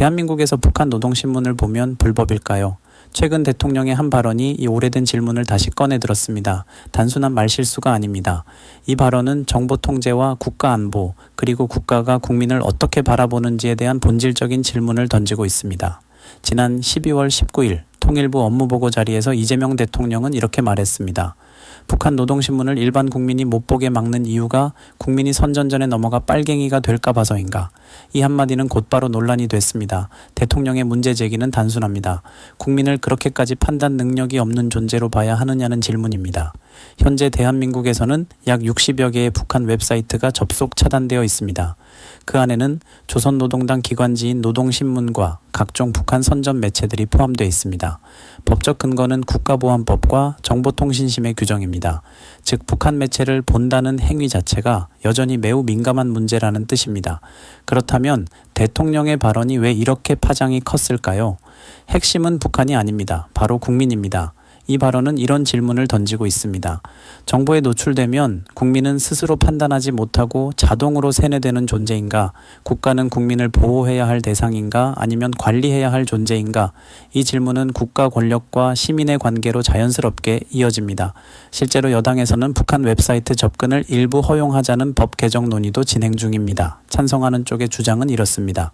대한민국에서 북한 노동신문을 보면 불법일까요? 최근 대통령의 한 발언이 이 오래된 질문을 다시 꺼내 들었습니다. 단순한 말실수가 아닙니다. 이 발언은 정보 통제와 국가 안보, 그리고 국가가 국민을 어떻게 바라보는지에 대한 본질적인 질문을 던지고 있습니다. 지난 12월 19일 통일부 업무보고 자리에서 이재명 대통령은 이렇게 말했습니다. 북한 노동신문을 일반 국민이 못 보게 막는 이유가 국민이 선전전에 넘어가 빨갱이가 될까 봐서인가. 이 한마디는 곧바로 논란이 됐습니다. 대통령의 문제 제기는 단순합니다. 국민을 그렇게까지 판단 능력이 없는 존재로 봐야 하느냐는 질문입니다. 현재 대한민국에서는 약 60여 개의 북한 웹사이트가 접속 차단되어 있습니다. 그 안에는 조선노동당 기관지인 노동신문과 각종 북한 선전 매체들이 포함되어 있습니다. 법적 근거는 국가보안법과 정보통신심의 규정입니다. 즉 북한 매체를 본다는 행위 자체가 여전히 매우 민감한 문제라는 뜻입니다. 그렇다면 대통령의 발언이 왜 이렇게 파장이 컸을까요? 핵심은 북한이 아닙니다. 바로 국민입니다. 이 발언은 이런 질문을 던지고 있습니다. 정보에 노출되면 국민은 스스로 판단하지 못하고 자동으로 세뇌되는 존재인가? 국가는 국민을 보호해야 할 대상인가? 아니면 관리해야 할 존재인가? 이 질문은 국가 권력과 시민의 관계로 자연스럽게 이어집니다. 실제로 여당에서는 북한 웹사이트 접근을 일부 허용하자는 법 개정 논의도 진행 중입니다. 찬성하는 쪽의 주장은 이렇습니다.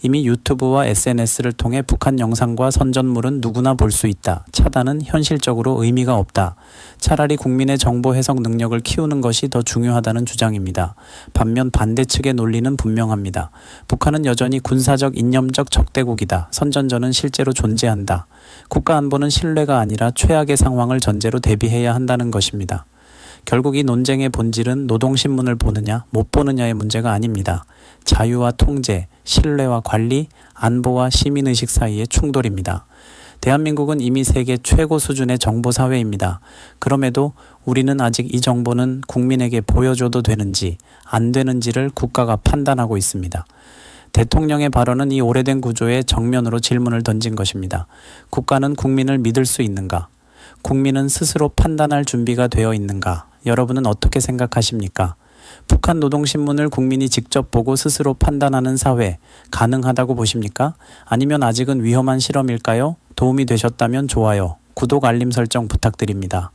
이미 유튜브와 SNS를 통해 북한 영상과 선전물은 누구나 볼 수 있다. 차단은 현실적으로 의미가 없다. 차라리 국민의 정보 해석 능력을 키우는 것이 더 중요하다는 주장입니다. 반면 반대 측의 논리는 분명합니다. 북한은 여전히 군사적 이념적 적대국이다. 선전전은 실제로 존재한다. 국가 안보는 신뢰가 아니라 최악의 상황을 전제로 대비해야 한다는 것입니다. 결국 이 논쟁의 본질은 노동신문을 보느냐 못 보느냐의 문제가 아닙니다. 자유와 통제, 신뢰와 관리, 안보와 시민의식 사이의 충돌입니다. 대한민국은 이미 세계 최고 수준의 정보사회입니다. 그럼에도 우리는 아직 이 정보는 국민에게 보여줘도 되는지 안 되는지를 국가가 판단하고 있습니다. 대통령의 발언은 이 오래된 구조에 정면으로 질문을 던진 것입니다. 국가는 국민을 믿을 수 있는가? 국민은 스스로 판단할 준비가 되어 있는가? 여러분은 어떻게 생각하십니까? 북한 노동신문을 국민이 직접 보고 스스로 판단하는 사회 가능하다고 보십니까? 아니면 아직은 위험한 실험일까요? 도움이 되셨다면 좋아요, 구독, 알림 설정 부탁드립니다.